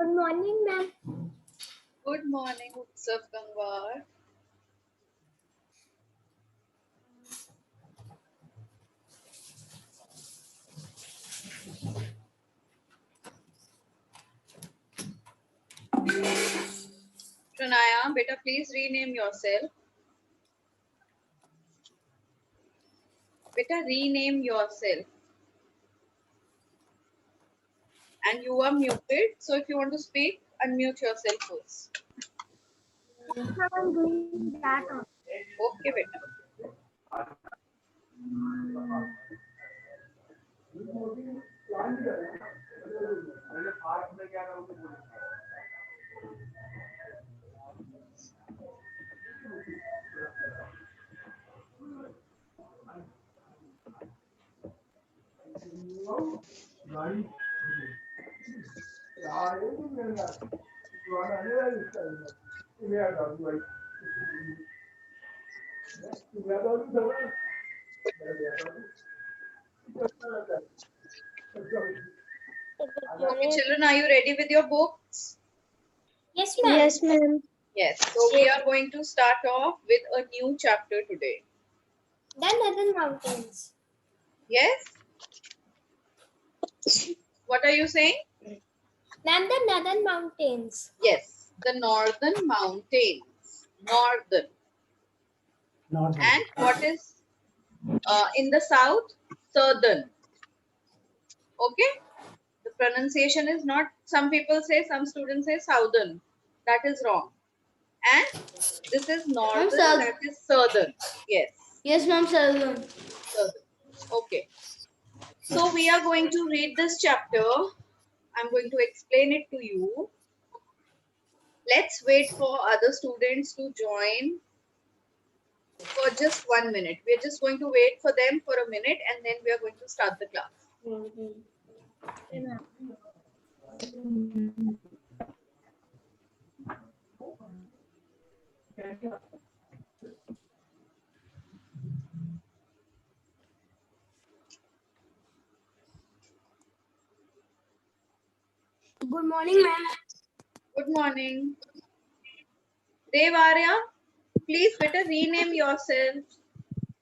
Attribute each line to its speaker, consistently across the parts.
Speaker 1: Good morning, ma'am.
Speaker 2: Good morning, Utsav Gangwar. Pranaya, beta, please rename yourself. Beta, rename yourself. And you are muted, so if you want to speak, unmute yourself first.
Speaker 1: I'm doing that.
Speaker 2: Okay, beta. Okay, children, are you ready with your books?
Speaker 1: Yes, ma'am. Yes, ma'am.
Speaker 2: Yes. So we are going to start off with a new chapter today.
Speaker 1: The Northern Mountains.
Speaker 2: Yes? What are you saying?
Speaker 1: Ma'am, the Northern Mountains.
Speaker 2: Yes, the northern mountains. Northern. And what is in the south? Southern. Okay? The pronunciation is not, some people say, some students say southern. That is wrong. And this is northern, that is southern. Yes,
Speaker 1: Yes, ma'am, southern.
Speaker 2: southern. Okay. So we are going to read this chapter. I'm going to explain it to you. Let's wait for other students to join for just 1 minute. We're just going to wait for them for a minute and then we are going to start the class.
Speaker 1: Good morning, ma'am.
Speaker 2: Good morning. Dev Arya, please better rename yourself.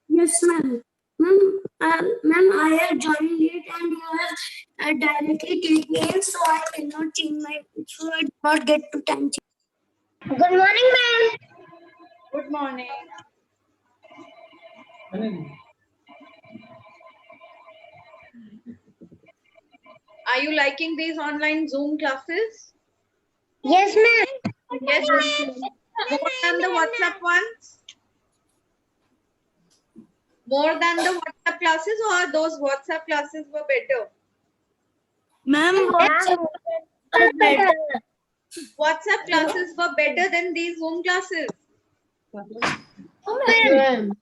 Speaker 1: Yes, ma'am. Ma'am, I have joined late and you have directly taken in, so I cannot change my, so I do not get to time. Good morning, ma'am.
Speaker 2: Good morning. Are you liking these online Zoom classes?
Speaker 1: Yes, ma'am.
Speaker 2: Yes. More than the WhatsApp ones? More than the WhatsApp classes, or those WhatsApp classes were better?
Speaker 1: Ma'am, WhatsApp are better.
Speaker 2: WhatsApp classes were better than these Zoom classes.
Speaker 1: Ma'am.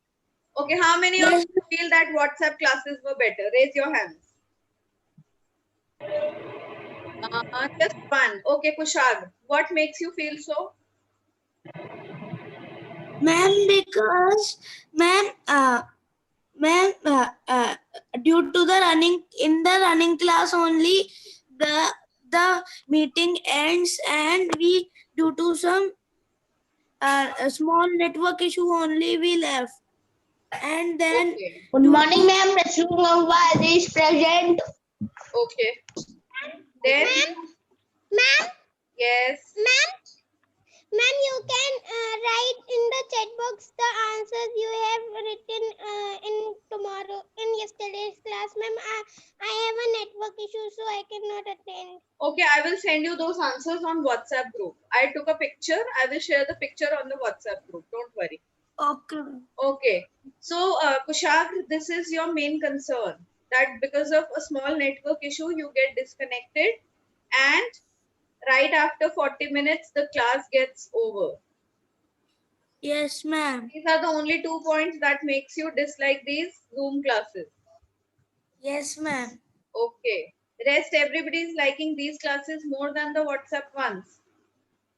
Speaker 2: Okay, how many of you feel that WhatsApp classes were better? Raise your hands. Just one. Okay, Kushag, what makes you feel so?
Speaker 1: Ma'am, because ma'am, due to the running class only, the meeting ends, and we, due to some a small network issue only, we left. And then
Speaker 2: Okay.
Speaker 3: Good morning, ma'am. Rasul Gangwar is present.
Speaker 2: Okay. Then,
Speaker 3: Ma'am,
Speaker 2: yes.
Speaker 3: ma'am, you can write in the chat box the answers you have written in yesterday's class. Ma'am, I have a network issue, so I cannot attend.
Speaker 2: Okay, I will send you those answers on WhatsApp group. I took a picture. I will share the picture on the WhatsApp group. Don't worry.
Speaker 1: okay.
Speaker 2: Okay. So, Kushag, this is your main concern, that because of a small network issue, you get disconnected, and right after 40 minutes, the class gets over.
Speaker 1: Yes, ma'am.
Speaker 2: These are the only 2 points that makes you dislike these Zoom classes.
Speaker 1: Yes, ma'am.
Speaker 2: Okay. Rest, everybody is liking these classes more than the WhatsApp ones.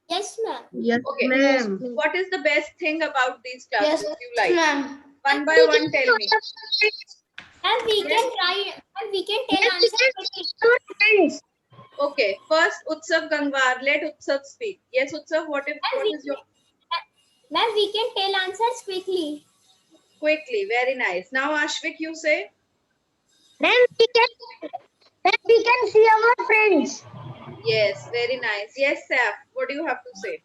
Speaker 1: Yes, ma'am.
Speaker 3: Yes,
Speaker 2: Okay.
Speaker 3: ma'am.
Speaker 2: What is the best thing about these classes you like?
Speaker 1: ma'am.
Speaker 2: One by one, tell me.
Speaker 1: And we can try, and we can tell answers.
Speaker 2: Okay, first Utsav Gangwar. Let Utsav speak. Yes, Utsav, what is your...
Speaker 3: Ma'am, we can tell answers quickly.
Speaker 2: Quickly, very nice. Now Ashvik, you say.
Speaker 3: Then we can see our friends.
Speaker 2: Yes, very nice. Yes, Saf, what do you have to say?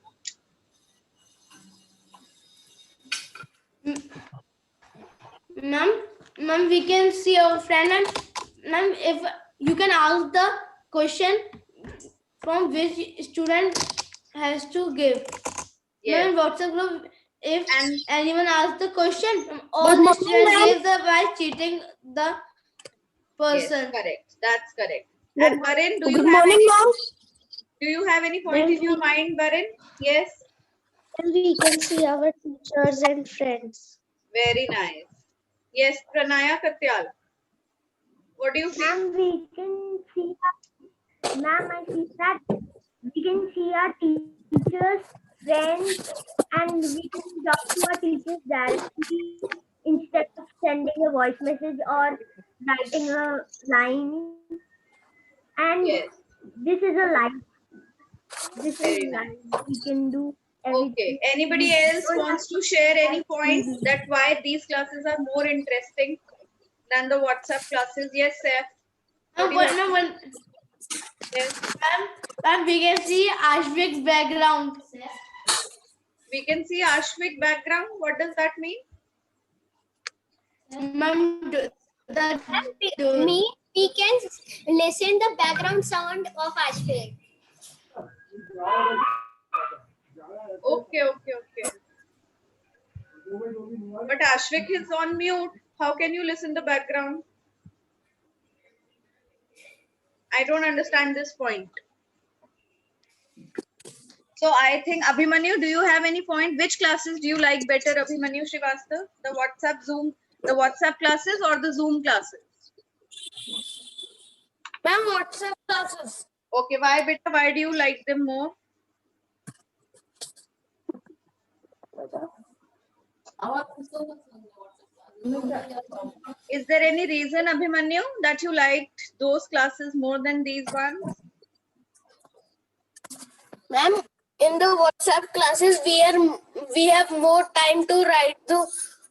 Speaker 1: Ma'am, we can see our friend, and ma'am, if you can ask the question from which student has to give.
Speaker 2: Yes.
Speaker 1: Ma'am, WhatsApp group, if
Speaker 2: And
Speaker 1: anyone asks the question, all the students give the by cheating the
Speaker 2: yes,
Speaker 1: person.
Speaker 2: correct. That's correct. And Barin, do you have any point in your mind, Barin? Yes.
Speaker 3: Then we can see our teachers and friends.
Speaker 2: Very nice. Yes, Pranaya Katyal. What do you feel?
Speaker 3: Ma'am, we can see. Ma'am, I see that we can see our teachers, friends, and we can talk to our teachers directly instead of sending a voice message or writing a line. And
Speaker 2: Yes.
Speaker 3: this is a line. This
Speaker 2: Very
Speaker 3: is
Speaker 2: nice.
Speaker 3: line. We can do everything.
Speaker 2: Okay. Anybody else wants to share any points that why these classes are more interesting than the WhatsApp classes? Yes, Seth. Yes.
Speaker 1: Ma'am, we can see Ashvik's background.
Speaker 2: We can see Ashvik background. What does that mean?
Speaker 1: Ma'am,
Speaker 3: We can listen the background sound of Ashvik.
Speaker 2: Okay. But Ashvik is on mute. How can you listen the background? I don't understand this point. So I think Abhimanyu, do you have any point? Which classes do you like better, Abhimanyu Srivastava? The WhatsApp classes or the Zoom classes?
Speaker 3: Ma'am, WhatsApp classes.
Speaker 2: Okay, why beta? Why do you like them more? Is there any reason, Abhimanyu, that you liked those classes more than these ones?
Speaker 3: Ma'am, in the WhatsApp classes, we have more time to write the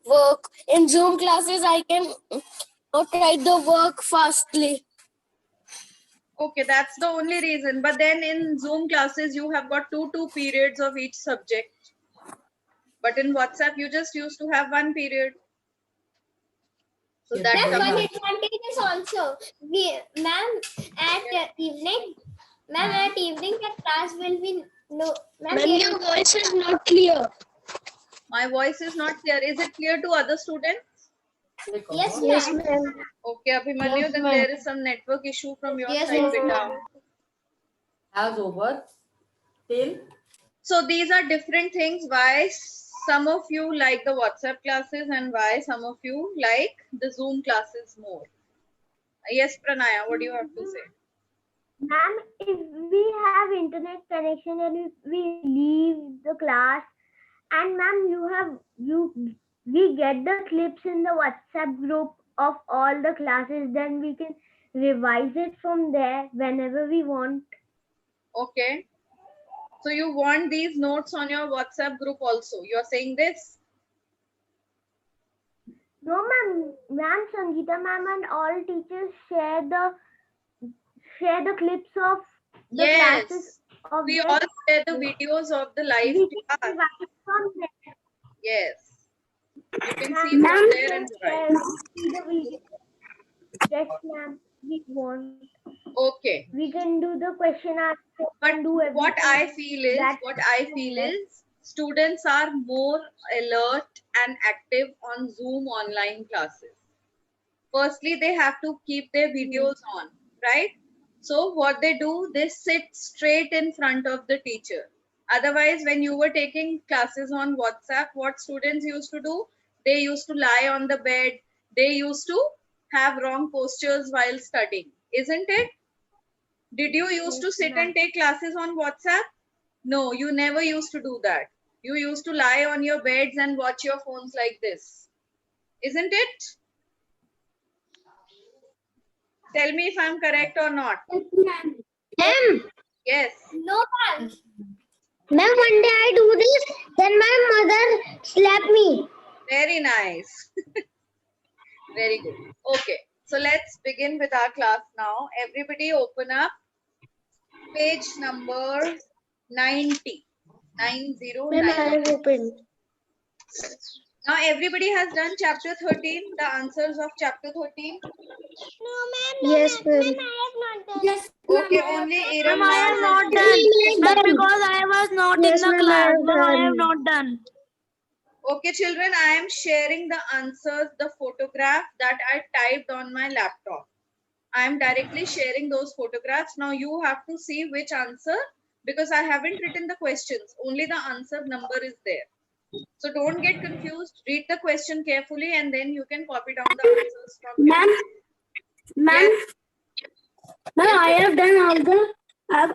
Speaker 3: work. In Zoom classes, I can not write the work fastly.
Speaker 2: Okay, that's the only reason. But then in Zoom classes, you have got two periods of each subject. But in WhatsApp, you just used to have one period. So that's
Speaker 3: one advantage is also, ma'am, at evening, the class will be no. Ma'am, your voice is not clear.
Speaker 2: My voice is not clear. Is it clear to other students?
Speaker 3: Yes, ma'am.
Speaker 2: Okay, Abhimanyu,
Speaker 1: Yes,
Speaker 2: then
Speaker 1: ma'am.
Speaker 2: there is some network issue from your
Speaker 1: Yes,
Speaker 2: side,
Speaker 1: ma'am.
Speaker 2: beta.
Speaker 4: Has over till
Speaker 2: So these are different things why some of you like the WhatsApp classes and why some of you like the Zoom classes more. Yes, Pranaya, what do you have to say?
Speaker 3: Ma'am, if we have internet connection and if we leave the class, and ma'am, we get the clips in the WhatsApp group of all the classes, then we can revise it from there whenever we want.
Speaker 2: Okay. So you want these notes on your WhatsApp group also. You are saying this?
Speaker 3: No, ma'am, Sangeeta ma'am and all teachers share the clips of the classes
Speaker 2: Yes.
Speaker 3: of
Speaker 2: We
Speaker 3: their
Speaker 2: all share the videos of the live
Speaker 3: we can
Speaker 2: class.
Speaker 3: revise from there.
Speaker 2: Yes. You can see from there and write.
Speaker 3: See the video. Yes, ma'am. We want.
Speaker 2: Okay.
Speaker 3: We can do the question answer.
Speaker 2: But
Speaker 3: and do everything.
Speaker 2: what I feel is students are more alert and active on Zoom online classes. Firstly, they have to keep their videos on, right? So what they do, they sit straight in front of the teacher. Otherwise, when you were taking classes on WhatsApp, what students used to do, they used to lie on the bed. They used to have wrong postures while studying, isn't it? Did you used to sit and take classes on WhatsApp? No, you never used to do that. You used to lie on your beds and watch your phones like this. Isn't it? Tell me if I'm correct or not.
Speaker 3: Yes, ma'am. Ma'am,
Speaker 2: Yes.
Speaker 3: no, ma'am. Ma'am, one day I do this, then my mother slapped me.
Speaker 2: Very nice. Very good. Okay. So let's begin with our class now. Everybody open up page number 90. 909.
Speaker 3: opened.
Speaker 2: Now everybody has done chapter 13, the answers of chapter 13.
Speaker 3: No, ma'am. Yes, ma'am. Ma'am, I have not done. Yes,
Speaker 2: Okay, only
Speaker 1: Ma'am,
Speaker 2: Iram
Speaker 1: I
Speaker 2: Naz
Speaker 1: have
Speaker 2: is
Speaker 1: not
Speaker 2: here.
Speaker 1: done. Ma'am, because I was not
Speaker 3: Yes,
Speaker 1: in the
Speaker 3: ma'am, I
Speaker 1: class.
Speaker 3: have
Speaker 1: Ma'am, I have
Speaker 3: done.
Speaker 1: not done.
Speaker 2: Okay, children, I am sharing the answers, the photograph that I typed on my laptop. I am directly sharing those photographs. Now you have to see which answer, because I haven't written the questions. Only the answer number is there. So don't get confused. Read the question carefully and then you can copy down the answers from here.
Speaker 1: Ma'am,
Speaker 2: Yes.
Speaker 1: ma'am, I have done all the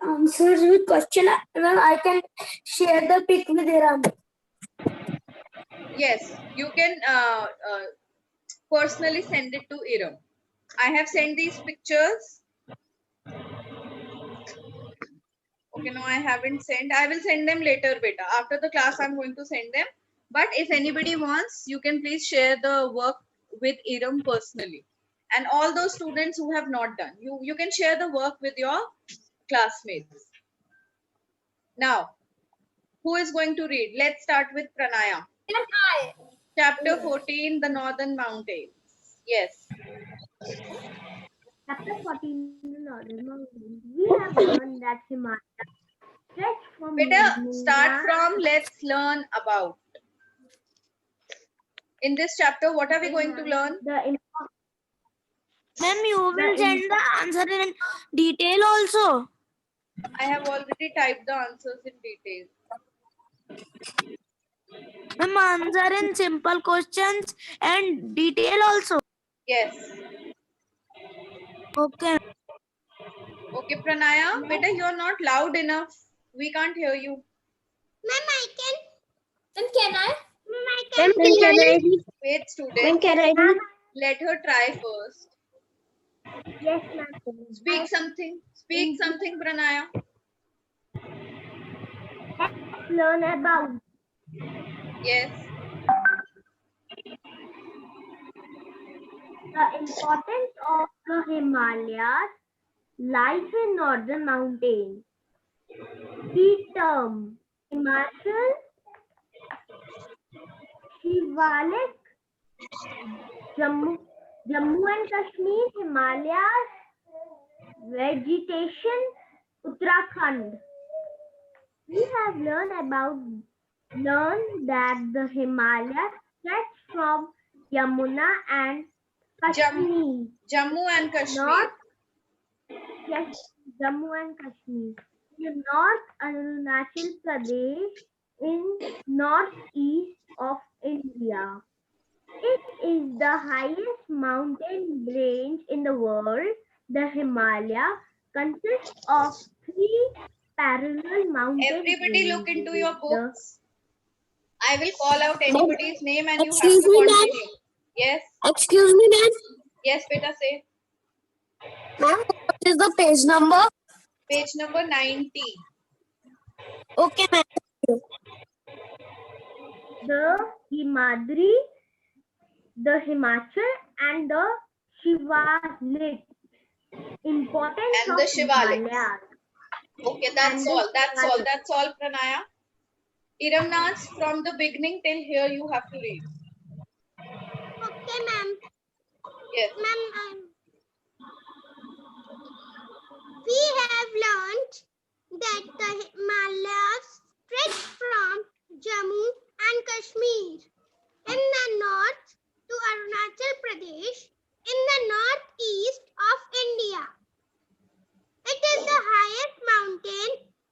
Speaker 1: answers with question. Ma'am, I can share the pic with Iram.
Speaker 2: Yes, you can personally send it to Iram. I have sent these pictures. Okay, no, I haven't sent. I will send them later, beta. After the class, I'm going to send them. But if anybody wants, you can please share the work with Iram personally. And all those students who have not done, you can share the work with your classmates. Now, who is going to read? Let's start with Pranaya. Chapter 14, the Northern Mountains. Yes.
Speaker 3: Chapter 14, the Northern Mountains. We have learned that Himalaya stretch from
Speaker 2: Beta,
Speaker 3: Yamuna.
Speaker 2: start from let's learn about. In this chapter, what are we going to learn?
Speaker 1: Ma'am, you will send the answer in detail also.
Speaker 2: I have already typed the answers in detail.
Speaker 1: Ma'am, answer in simple questions and detail also.
Speaker 2: Yes.
Speaker 1: Okay.
Speaker 2: Okay, Pranaya, beta, you're not loud enough. We can't hear you.
Speaker 3: Ma'am, I can. Then can I? Ma'am, can I?
Speaker 2: Wait, student.
Speaker 3: Can I do?
Speaker 2: Let her try first.
Speaker 3: Yes, ma'am.
Speaker 2: Speak something. Speak something, Pranaya.
Speaker 3: Learn about
Speaker 2: Yes.
Speaker 3: the importance of the Himalayas, life in northern mountains. Key term: Himachal, Shivalik, Jammu and Kashmir, Himalayas, vegetation, Uttarakhand. We have learned that the Himalayas stretch from Yamuna and Kashmir.
Speaker 2: Jammu and Kashmir.
Speaker 3: North, yes, Jammu and Kashmir. In North Arunachal Pradesh, in northeast of India. It is the highest mountain range in the world. The Himalaya consists of 3 parallel mountain
Speaker 2: Everybody
Speaker 3: ranges.
Speaker 2: look into your books. I will call out anybody's name and you have
Speaker 1: Excuse
Speaker 2: to
Speaker 1: me, ma'am.
Speaker 2: continue. Yes.
Speaker 1: Excuse me, ma'am.
Speaker 2: Yes, beta, say.
Speaker 1: Ma'am, what is the page number?
Speaker 2: Page number 90.
Speaker 1: Okay, ma'am.
Speaker 3: The Himadri, the Himachal and the Shivalik. Importance
Speaker 2: And
Speaker 3: of
Speaker 2: the Shivaliks.
Speaker 3: Himalayas.
Speaker 2: Okay, that's
Speaker 3: And
Speaker 2: all.
Speaker 3: the
Speaker 2: That's all.
Speaker 3: Shivaliks.
Speaker 2: That's all, Pranaya. Iram Naz, from the beginning till here, you have to read.
Speaker 3: Okay, ma'am.
Speaker 2: Yes.
Speaker 3: Ma'am, we have learned that the Himalayas stretch from Jammu and Kashmir in the north to Arunachal Pradesh in the northeast of India. It is the highest mountain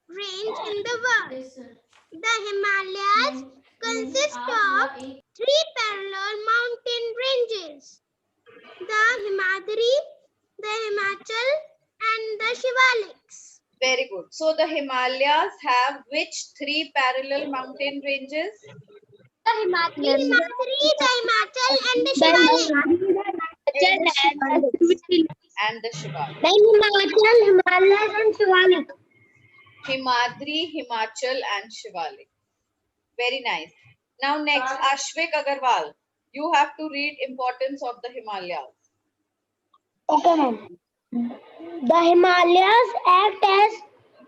Speaker 3: range in the world. The Himalayas consist of 3 parallel mountain ranges: the Himadri, the Himachal, and the Shivaliks.
Speaker 2: Very good. So the Himalayas have which 3 parallel mountain ranges?
Speaker 3: The Himadri, the Himachal, and the Shivaliks.
Speaker 2: and the Shivalik.
Speaker 3: Then Himachal, Himalayas and Shivalik.
Speaker 2: Himadri, Himachal and Shivalik. Very nice. Now next, Ashvik Agarwal. You have to read importance of the Himalayas.
Speaker 3: Okay, ma'am. The Himalayas act as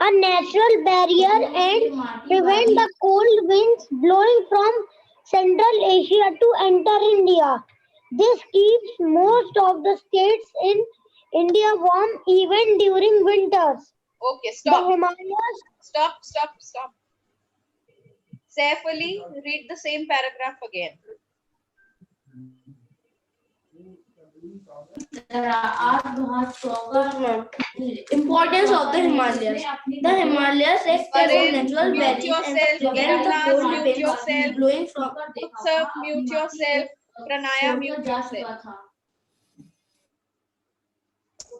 Speaker 3: a natural barrier and prevent the cold winds blowing from Central Asia to enter India. This keeps most of the states in India warm even during winters.
Speaker 2: Okay,
Speaker 3: The
Speaker 2: stop.
Speaker 3: Himalayas.
Speaker 2: Stop. Saif Ali, read the same paragraph again.
Speaker 1: Importance of the Himalayas. The Himalayas act as a
Speaker 2: Parin,
Speaker 1: natural
Speaker 2: mute
Speaker 1: barrier
Speaker 2: yourself.
Speaker 1: and prevent the
Speaker 2: Kiranaz,
Speaker 1: cold
Speaker 2: mute
Speaker 1: winds
Speaker 2: yourself.
Speaker 1: blowing from.
Speaker 2: Utsav, mute yourself. Pranaya, mute yourself.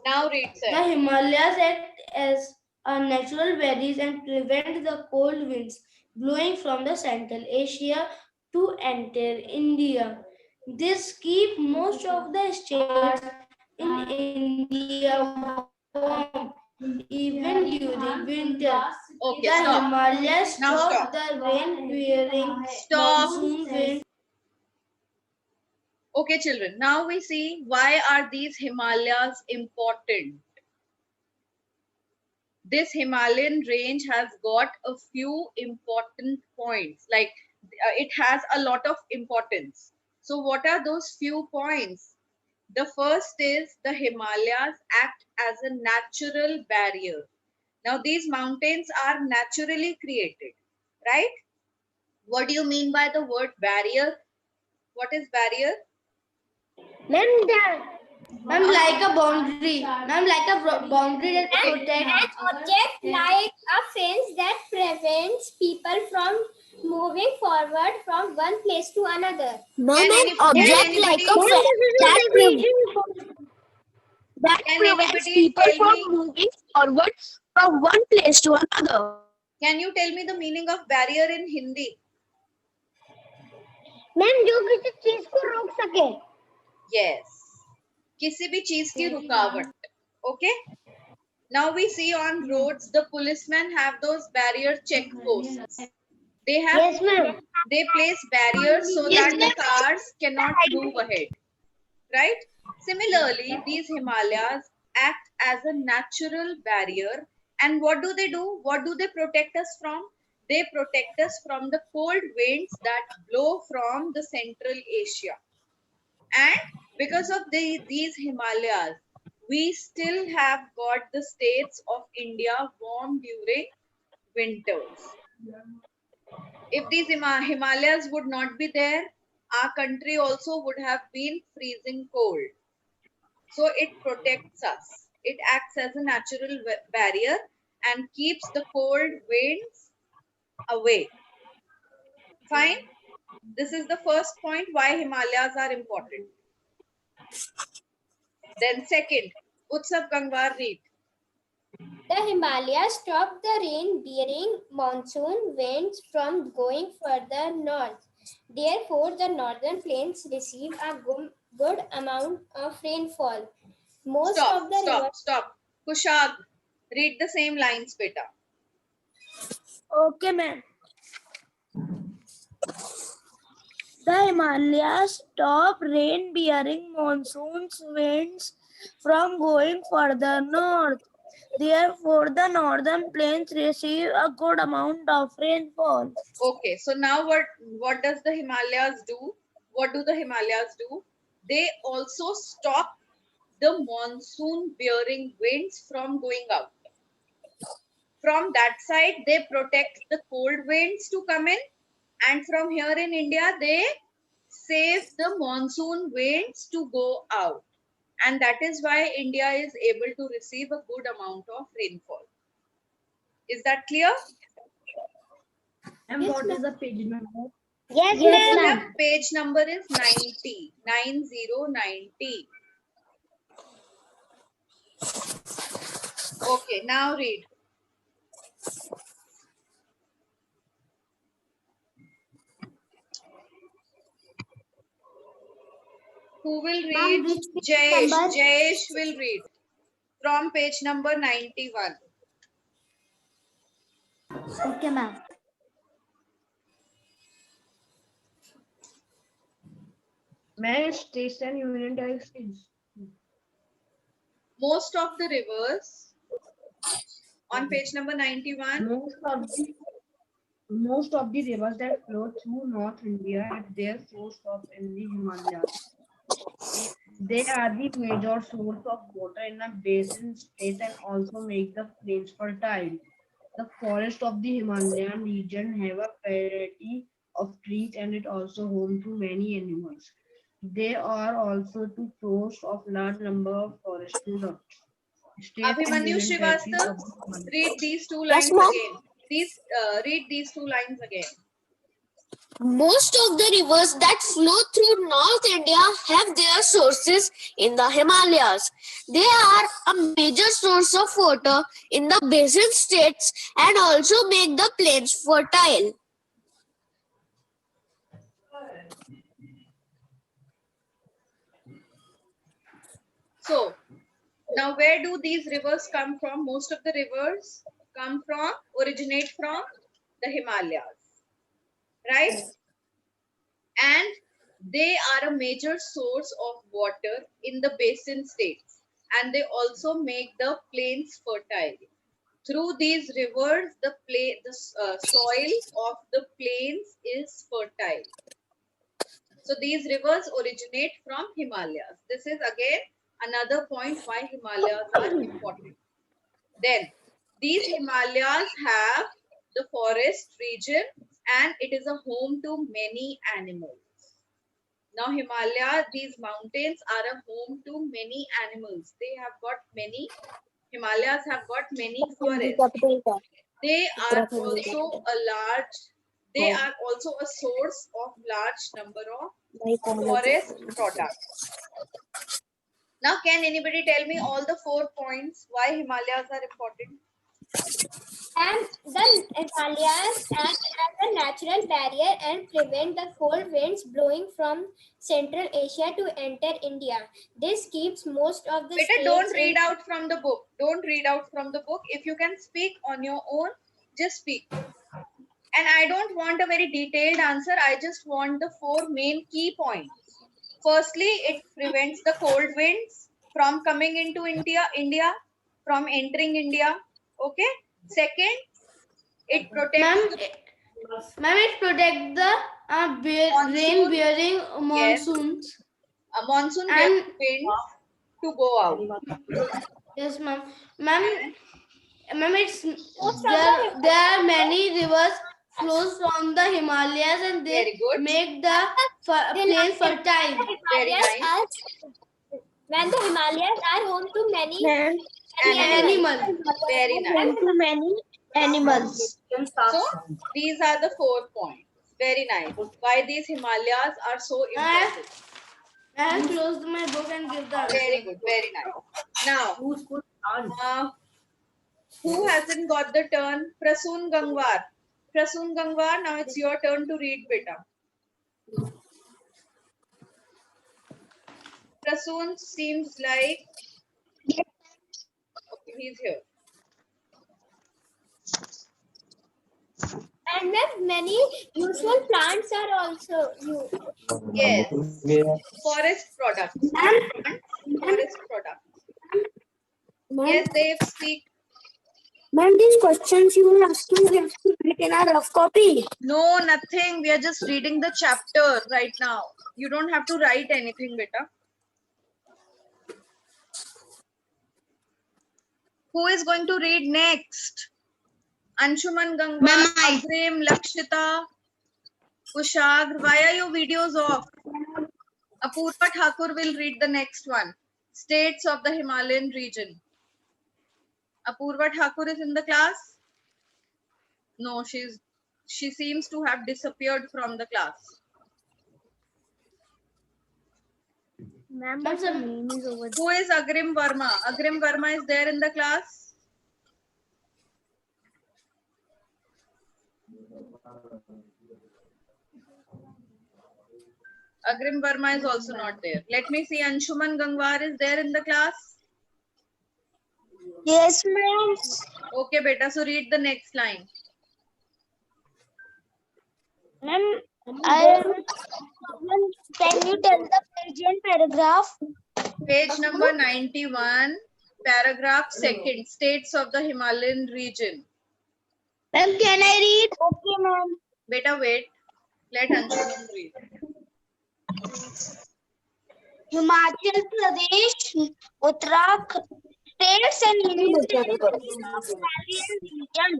Speaker 2: Now read,
Speaker 1: The
Speaker 2: sir.
Speaker 1: Himalayas act as a natural barrier and prevent the cold winds blowing from the Central Asia to enter India. This keeps most of the states in India warm even during winter.
Speaker 2: Okay,
Speaker 1: The
Speaker 2: stop.
Speaker 1: Himalayas
Speaker 2: Now
Speaker 1: stop
Speaker 2: stop.
Speaker 1: the rain-bearing
Speaker 2: Stop.
Speaker 1: monsoon winds.
Speaker 2: Okay, children. Now we see why are these Himalayas important. This Himalayan range has got a few important points. Like it has a lot of importance. So what are those few points? The first is the Himalayas act as a natural barrier. Now these mountains are naturally created, right? What do you mean by the word barrier? What is barrier?
Speaker 1: Ma'am, like a boundary. Ma'am, like a boundary that protects.
Speaker 3: Object like a fence that prevents people from moving forward from one place to another.
Speaker 2: Can anybody tell me?
Speaker 3: moving forward from one place to another.
Speaker 2: Can you tell me the meaning of barrier in Hindi?
Speaker 3: Ma'am जो किसी चीज को रोक सके.
Speaker 2: Yes. किसी भी चीज की रुकावट. Okay. Now we see on roads the policemen have those barrier check posts. They have
Speaker 3: Yes, ma'am.
Speaker 2: they place barriers so that the cars cannot move ahead. Right? Similarly, these Himalayas act as a natural barrier. And what do they do? What do they protect us from? They protect us from the cold winds that blow from the Central Asia. And because of these Himalayas, we still have got the states of India warm during winters. If these Himalayas would not be there, our country also would have been freezing cold. So it protects us. It acts as a natural barrier and keeps the cold winds away. Fine. This is the first point why Himalayas are important. Then second, Utsav Gangwar, read.
Speaker 3: The Himalayas stop the rain-bearing monsoon winds from going further north. Therefore, the northern plains receive a good amount of rainfall. Most of the
Speaker 2: Stop. Kushag, read the same lines, beta.
Speaker 1: Okay, ma'am. The Himalayas stop rain-bearing monsoon winds from going further north. Therefore, the northern plains receive a good amount of rainfall.
Speaker 2: Okay, so now what does the Himalayas do? What do the Himalayas do? They also stop the monsoon bearing winds from going out. From that side, they protect the cold winds to come in, and from here in India, they save the monsoon winds to go out. And that is why India is able to receive a good amount of rainfall. Is that clear?
Speaker 1: And what is the page number?
Speaker 3: Yes,
Speaker 2: The page number is 90. 9090. Okay, now read. Who will read? Jayesh. Jayesh will read. from page number 91.
Speaker 1: Okay, ma'am.
Speaker 5: Ma'am, station union territories.
Speaker 2: Most of the rivers on page number 91.
Speaker 5: Most of the rivers that flow through North India have their source of in the Himalayas. They are the major source of water in a basin state and also make the plains fertile. The forests of the Himalayan region have a variety of trees and it also home to many animals. They are also the source of large number of forest products. State and
Speaker 2: Abhimanyu
Speaker 5: union territories
Speaker 2: Srivastava,
Speaker 5: of the Himalayas.
Speaker 2: read these two
Speaker 1: Yes,
Speaker 2: lines
Speaker 1: ma'am.
Speaker 2: again. Read these two lines again.
Speaker 1: Most of the rivers that flow through North India have their sources in the Himalayas. They are a major source of water in the basin states and also make the plains fertile.
Speaker 2: So, now where do these rivers come from? Most of the rivers originate from the Himalayas, right? And they are a major source of water in the basin states, and they also make the plains fertile. Through these rivers, the soil of the plains is fertile. So these rivers originate from Himalayas. This is again another point why Himalayas are important. Then these Himalayas have the forest region and it is a home to many animals. Now Himalaya, these mountains are a home to many animals. Himalayas have got many forests. They are also a source of large number of forest products. Now, can anybody tell me all the 4 points why Himalayas are important?
Speaker 3: And the Himalayas act as a natural barrier and prevent the cold winds blowing from Central Asia to enter India. This keeps most of the
Speaker 2: Better
Speaker 3: states
Speaker 2: don't read out from the book. Don't read out from the book. If you can speak on your own, just speak. And I don't want a very detailed answer. I just want the 4 main key points. Firstly, it prevents the cold winds from coming into India, from entering India. Okay. Second, it protects
Speaker 1: Ma'am, it protect the
Speaker 2: Monsoon.
Speaker 1: rain-bearing monsoons.
Speaker 2: monsoon
Speaker 1: And-
Speaker 2: winds to go out.
Speaker 1: Yes, ma'am. Ma'am, it's
Speaker 3: Most of
Speaker 1: there are many rivers flows from the Himalayas and they
Speaker 2: Very good.
Speaker 1: make the plain fertile.
Speaker 2: Very nice.
Speaker 3: when the Himalayas are home to many
Speaker 1: Animal.
Speaker 2: Very nice.
Speaker 3: to many animals.
Speaker 2: So these are the 4 points. Very nice. Why these Himalayas are so important.
Speaker 1: I have closed my book and give the answer.
Speaker 2: Very good. Very nice. Now, who hasn't got the turn? Prasoon Gangwar. Prasoon Gangwar, now it's your turn to read, beta. Prasoon seems like... Okay, he's here.
Speaker 3: And then many useful plants are also used.
Speaker 2: Yes. Forest products. Forest products. Yes, Dave, speak.
Speaker 1: Ma'am, these questions you were asking, we have to read in a rough copy.
Speaker 2: No, nothing. We are just reading the chapter right now. You don't have to write anything, beta. Who is going to read next? Anshuman Gangwar, Agrim, Lakshita, Kushagr. Why are your videos off? Apurva Thakur will read the next one. States of the Himalayan region. Apurva Thakur is in the class? No, she seems to have disappeared from the class.
Speaker 3: Ma'am, but the name is over there.
Speaker 2: Who is Agrim Verma? Agrim Verma is there in the class? Agrim Verma is also not there. Let me see. Anshuman Gangwar is there in the class?
Speaker 1: Yes, ma'am.
Speaker 2: Okay, beta. So read the next line.
Speaker 1: Ma'am, can you tell the page and paragraph?
Speaker 2: Page number 91, paragraph second, states of the Himalayan region.
Speaker 1: Ma'am, can I read? Okay, ma'am.
Speaker 2: Beta, wait. Let Anshuman read.
Speaker 1: Himachal Pradesh, Uttarakhand, states and union territories of Himalayan region.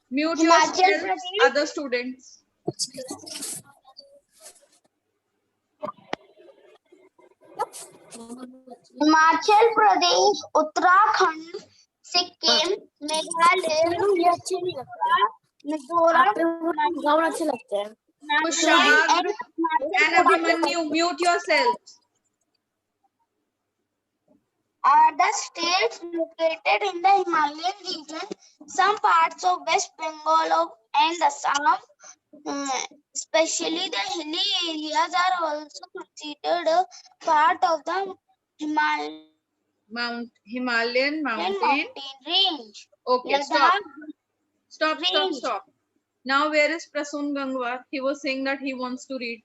Speaker 2: Mute
Speaker 1: Himachal
Speaker 2: yourselves,
Speaker 1: Pradesh.
Speaker 2: other students.
Speaker 1: Himachal Pradesh, Uttarakhand, Sikkim, Meghalaya, Mizoram, Nagaland
Speaker 2: Kushagra
Speaker 1: and
Speaker 2: and
Speaker 1: Arunachal Pradesh
Speaker 2: Abhimanyu, mute yourselves.
Speaker 1: are the states located in the Himalayan region. Some parts of West Bengal and Assam, especially the hilly areas, are also considered a part of the
Speaker 2: Himalayan mountain.
Speaker 1: mountain range.
Speaker 2: Okay, stop.
Speaker 1: Ladakh range.
Speaker 2: Now where is Prasun Gangwar? He was saying that he wants to read.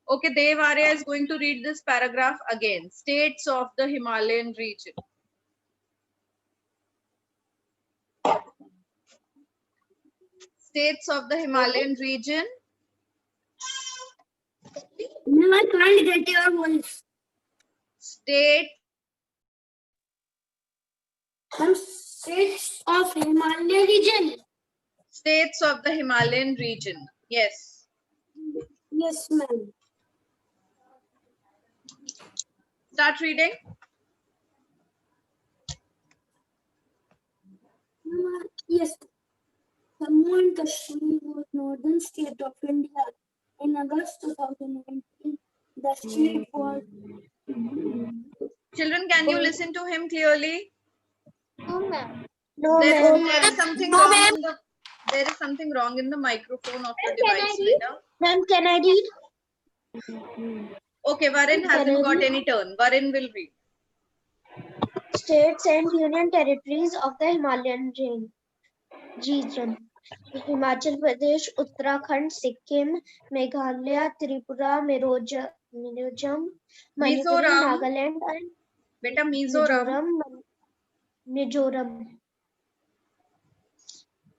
Speaker 2: Okay, Dev Arya is going to read this paragraph again. States of the Himalayan region. States of the Himalayan region.
Speaker 1: No, I can't get your voice.
Speaker 2: State
Speaker 1: Some states of Himalayan region.
Speaker 2: States of the Himalayan region. Yes.
Speaker 1: Yes, ma'am.
Speaker 2: Start reading.
Speaker 1: Yes. Jammu and Kashmir was northern state of India. In August 2019, the state was.
Speaker 2: Children, can you listen to him clearly?
Speaker 1: No, ma'am.
Speaker 2: There is something wrong in the microphone of the device, beta.
Speaker 1: Ma'am, can I read?
Speaker 2: Okay, Varun hasn't got any turn. Varun will read.
Speaker 1: States and union territories of the Himalayan region. Himachal Pradesh, Uttarakhand, Sikkim, Meghalaya, Tripura, Mizoram, Manipur,
Speaker 2: Mizoram.
Speaker 1: Nagaland, and
Speaker 2: Beta, Mizoram.
Speaker 1: Mizoram,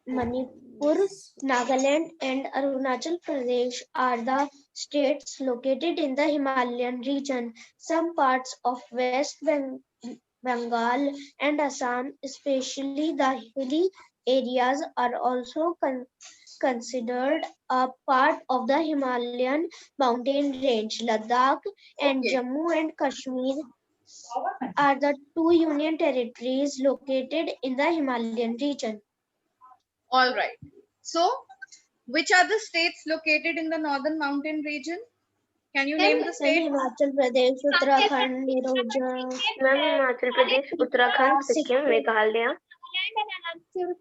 Speaker 1: Manipur, Nagaland, and Arunachal Pradesh are the states located in the Himalayan region. Some parts of West Bengal and Assam, especially the hilly areas, are also considered a part of the Himalayan mountain range. Ladakh and
Speaker 2: Okay.
Speaker 1: Jammu and Kashmir are the two union territories located in the Himalayan region.
Speaker 2: All right. So, which are the states located in the northern mountain region? Can you name the states?
Speaker 1: Himachal Pradesh, Uttarakhand, Himachal Pradesh, Uttarakhand, Sikkim, Meghalaya,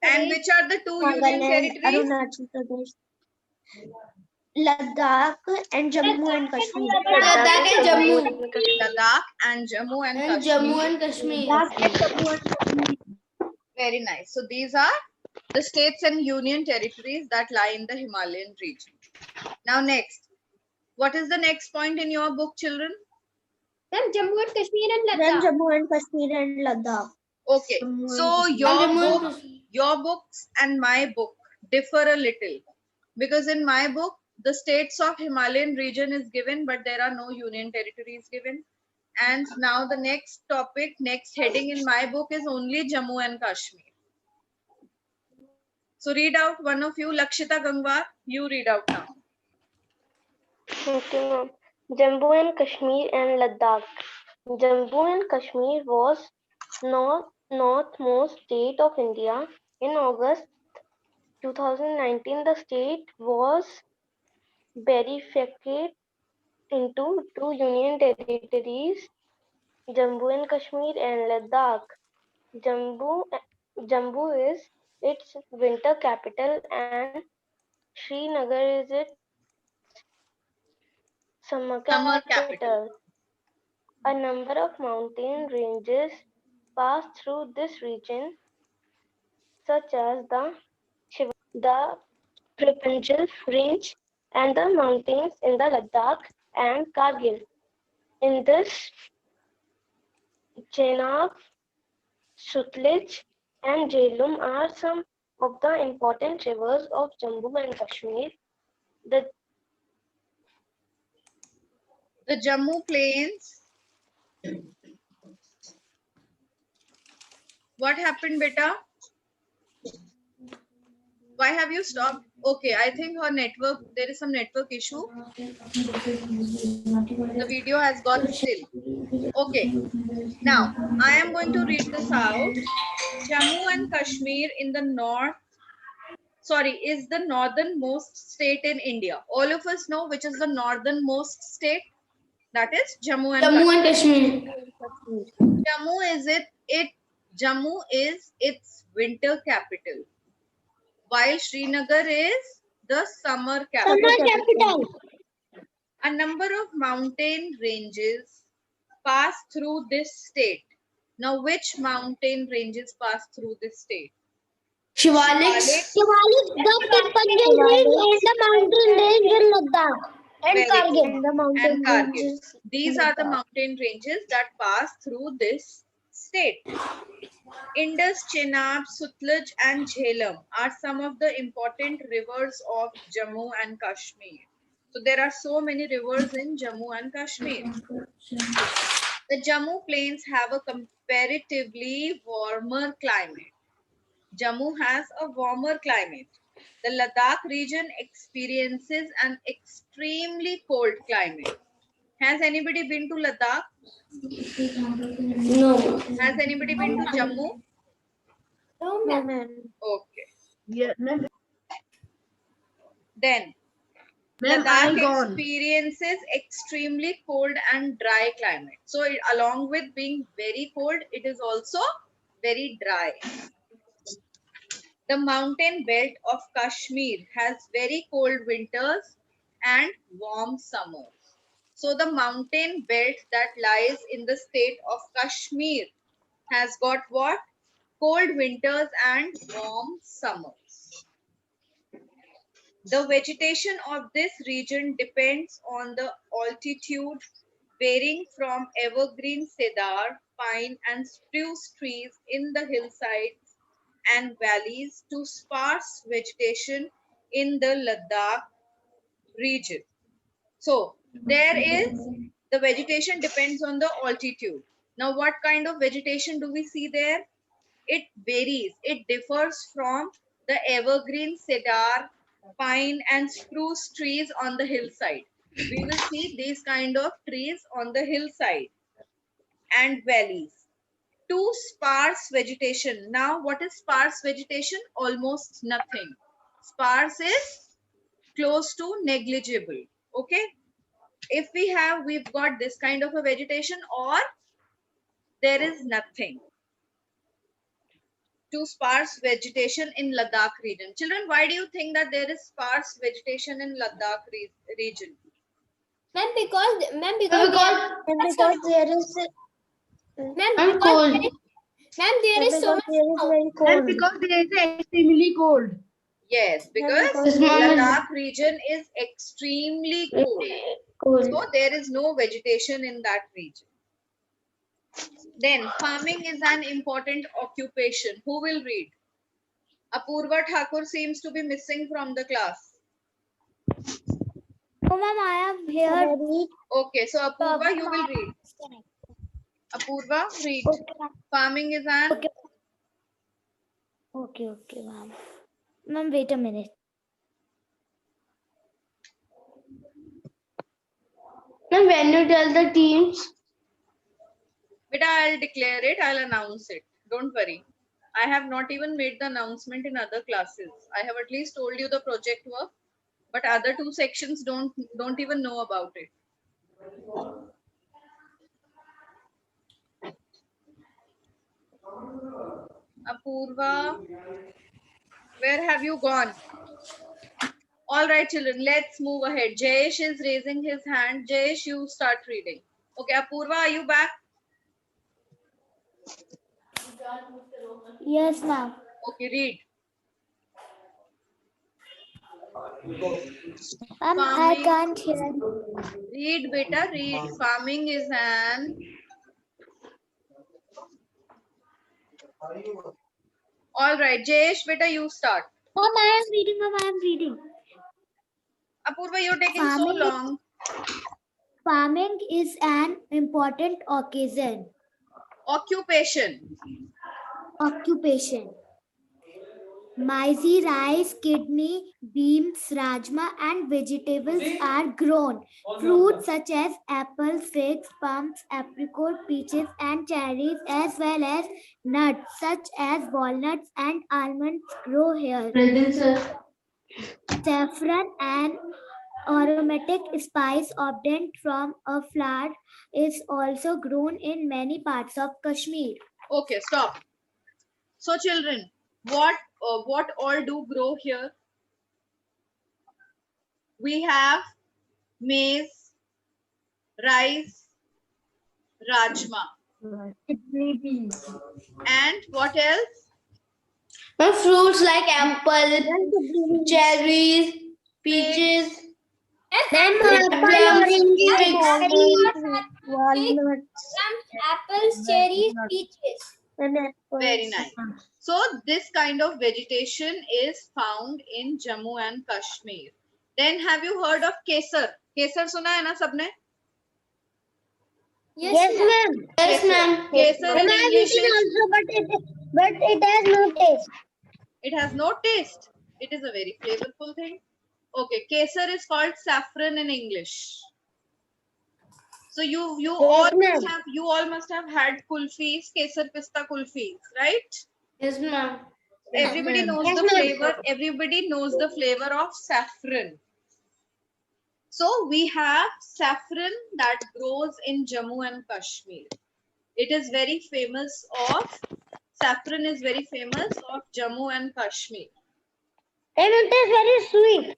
Speaker 2: And which are the two union
Speaker 1: Nagaland,
Speaker 2: territories?
Speaker 1: Arunachal Pradesh, Ladakh and Jammu and Kashmir.
Speaker 4: Ladakh and Jammu.
Speaker 2: Ladakh and Jammu and
Speaker 4: And
Speaker 2: Kashmir.
Speaker 4: Jammu and Kashmir.
Speaker 1: Ladakh and Jammu and Kashmir.
Speaker 2: Very nice. So these are the states and union territories that lie in the Himalayan region. Now next, what is the next point in your book, children?
Speaker 3: Ma'am, Jammu and Kashmir and
Speaker 1: Then
Speaker 3: Ladakh.
Speaker 1: Jammu and Kashmir and Ladakh.
Speaker 2: Okay, so
Speaker 4: Jammu and
Speaker 2: your books and my book differ a little, because in my book the states of Himalayan region is given, but there are no union territories given. And now the next topic, next heading in my book is only Jammu and Kashmir. So read out, one of you, Lakshita Gangwar, you read out now.
Speaker 1: Okay, ma'am. Jammu and Kashmir and Ladakh. Jammu and Kashmir was northmost state of India. In August 2019, the state was bifurcated into two union territories, Jammu and Kashmir and Ladakh. Jammu, Jammu is its winter capital and Srinagar is its summer
Speaker 2: Summer
Speaker 1: capital. A number of mountain ranges
Speaker 6: pass through this region, such as the Prepinjal Range and the mountains in the Ladakh and Kargil. In this, Chenab, Sutlej, and Jhelum are some of the important rivers of Jammu and Kashmir. The
Speaker 2: The Jammu Plains. What happened, beta? Why have you stopped? Okay, I think her network, there is some network issue. The video has got still. Okay, now I am going to read this out. Jammu and Kashmir in the north, sorry, is the northernmost state in India. All of us know which is the northernmost state. That is Jammu and
Speaker 4: Jammu
Speaker 2: Kashmir.
Speaker 4: and Kashmir.
Speaker 2: Jammu is its winter capital, while Srinagar is the summer capital.
Speaker 3: Summer capital.
Speaker 2: A number of mountain ranges pass through this state. Now, which mountain ranges pass through this state?
Speaker 4: Shivalik.
Speaker 3: Shivalik, the Prepinjal Range and the mountain range in Ladakh. And
Speaker 2: Very
Speaker 3: Kargil.
Speaker 2: good. And Kargil. These are the mountain ranges that pass through this state. Indus, Chenab, Sutlej and Jhelum are some of the important rivers of Jammu and Kashmir. So there are so many rivers in Jammu and Kashmir. The Jammu plains have a comparatively warmer climate. Jammu has a warmer climate. The Ladakh region experiences an extremely cold climate. Has anybody been to Ladakh?
Speaker 4: No.
Speaker 2: Has anybody been to Jammu?
Speaker 3: No, ma'am.
Speaker 2: Okay.
Speaker 5: Yeah, ma'am.
Speaker 2: Then
Speaker 5: Ma'am, I
Speaker 2: Ladakh
Speaker 5: gone.
Speaker 2: experiences extremely cold and dry climate. So along with being very cold, it is also very dry. The mountain belt of Kashmir has very cold winters and warm summers. So the mountain belt that lies in the state of Kashmir has got what? Cold winters and warm summers. The vegetation of this region depends on the altitude, varying from evergreen cedar, pine and spruce trees in the hillsides and valleys to sparse vegetation in the Ladakh region. So there is, the vegetation depends on the altitude. Now what kind of vegetation do we see there? It varies. It differs from the evergreen cedar, pine and spruce trees on the hillside. We will see these kind of trees on the hillside and valleys. To sparse vegetation. Now what is sparse vegetation? Almost nothing. Sparse is close to negligible. Okay. If we've got this kind of a vegetation, or there is nothing. To sparse vegetation in Ladakh region. Children, why do you think that there is sparse vegetation in Ladakh region?
Speaker 3: Ma'am, because there is
Speaker 4: Ma'am,
Speaker 3: because
Speaker 4: cold.
Speaker 3: there is so much
Speaker 5: Ma'am,
Speaker 3: very
Speaker 5: because there is extremely cold.
Speaker 2: Yes, because
Speaker 4: This ma'am is-
Speaker 2: Ladakh region is extremely cold. So there is no vegetation in that region. Then farming is an important occupation. Who will read? Apurva Thakur seems to be missing from the class.
Speaker 3: No, ma'am, I am here.
Speaker 2: Okay, so Apurva, you will read. Apurva, read. Farming is an...
Speaker 3: Okay, ma'am. Ma'am, wait a minute.
Speaker 4: Ma'am, when you tell the teams,
Speaker 2: Beta, I'll declare it, I'll announce it. Don't worry. I have not even made the announcement in other classes. I have at least told you the project work, but other two sections don't even know about it. Apurva, where have you gone? All right, children, let's move ahead. Jayesh is raising his hand. Jayesh, you start reading. Okay, Apurva, are you back?
Speaker 3: Yes, ma'am.
Speaker 2: Okay, read.
Speaker 3: Ma'am, I
Speaker 2: Farming.
Speaker 3: can't hear.
Speaker 2: Read, beta, read. Farming is an. All right, Jayesh, beta, you start.
Speaker 3: Ma'am, I am reading. Ma'am, I am reading.
Speaker 2: Apurva, you're taking so
Speaker 3: Farming is-
Speaker 2: long.
Speaker 3: Farming is an important
Speaker 2: Occupation.
Speaker 3: occupation. Maize, rice, kidney, beans, rajma, and vegetables are grown. Fruits such as apples, figs, plums, apricot, peaches, and cherries, as well as nuts such as walnuts and almonds, grow here.
Speaker 4: Present, sir.
Speaker 3: Saffron, an aromatic spice obtained from a flower, is also grown in many parts of Kashmir.
Speaker 2: Okay, stop. So, children, what all do grow here? We have maize, rice, rajma,
Speaker 5: Kidney beans.
Speaker 2: and what else?
Speaker 4: Ma'am, fruits like apple, cherries, peaches,
Speaker 3: Apples, cherries, peaches.
Speaker 2: Very nice. So this kind of vegetation is found in Jammu and Kashmir. Then have you heard of kesar? Kesar suna hai na sabne?
Speaker 3: Yes, ma'am.
Speaker 4: Yes, ma'am.
Speaker 2: Kesar in English is,
Speaker 3: but it has no taste.
Speaker 2: it has no taste. It is a very flavorful thing. Okay, kesar is called saffron in English. So you all must have had kulfis, kesar pista kulfis, right?
Speaker 4: Yes, ma'am.
Speaker 2: Everybody knows
Speaker 3: Yes,
Speaker 2: the
Speaker 3: ma'am.
Speaker 2: flavor. Everybody knows the flavor of saffron. So we have saffron that grows in Jammu and Kashmir. It is very famous of, saffron is very famous of Jammu and Kashmir.
Speaker 3: And it is very sweet.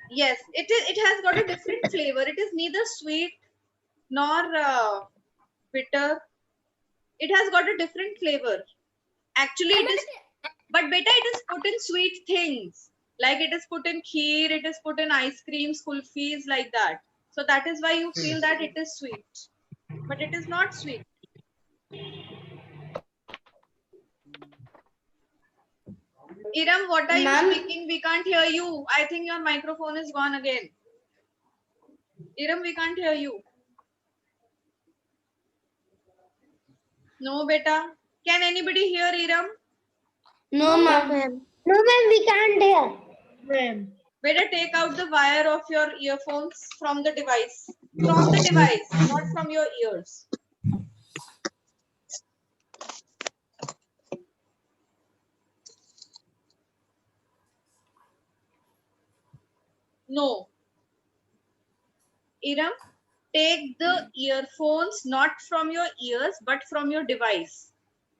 Speaker 2: Yes, it has got a different flavor. It is neither sweet nor bitter. It has got a different flavor. Actually, it is, but beta, it is put in sweet things. Like it is put in kheer, it is put in ice creams, kulfis, like that. So that is why you feel that it is sweet. But it is not sweet. Iram, what are you
Speaker 4: Ma'am?
Speaker 2: speaking? We can't hear you. I think your microphone is gone again. Iram, we can't hear you. No, beta. Can anybody hear Iram?
Speaker 4: No, ma'am.
Speaker 3: No, ma'am, we can't hear.
Speaker 5: Ma'am.
Speaker 2: Better take out the wire of your earphones from the device. From the device, not from your ears. No. Iram, take the earphones not from your ears but from your device.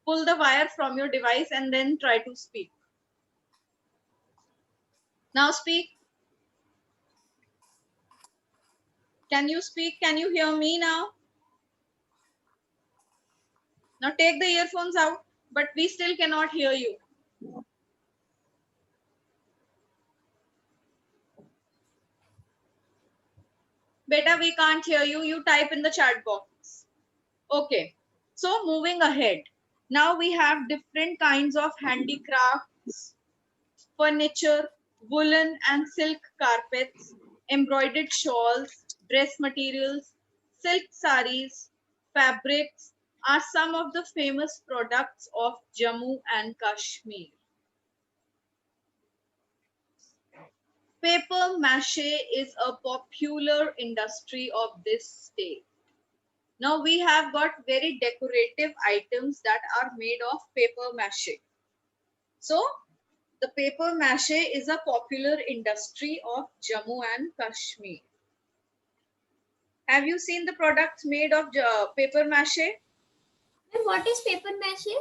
Speaker 2: Pull the wire from your device and then try to speak. Now speak. Can you speak? Can you hear me now? Now take the earphones out, but we still cannot hear you. Beta, we can't hear you. You type in the chat box. Okay. So moving ahead. Now we have different kinds of handicrafts, furniture, woolen and silk carpets, embroidered shawls, dress materials, silk saris, fabrics are some of the famous products of Jammu and Kashmir. Paper mache is a popular industry of this state. Now we have got very decorative items that are made of paper mache. So the paper mache is a popular industry of Jammu and Kashmir. Have you seen the products made of paper mache?
Speaker 3: What is paper mache?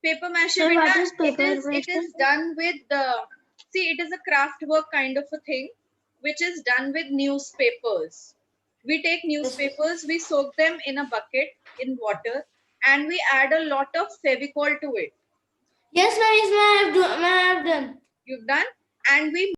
Speaker 2: Paper mache,
Speaker 3: Sir, what
Speaker 2: beta,
Speaker 3: is paper
Speaker 2: it is
Speaker 3: mache?
Speaker 2: done with the, see, it is a craft work kind of a thing, which is done with newspapers. We take newspapers, we soak them in a bucket in water, and we add a lot of Fevicol to it.
Speaker 4: Yes, ma'am. Yes, ma'am. I have done.
Speaker 2: You've done? And we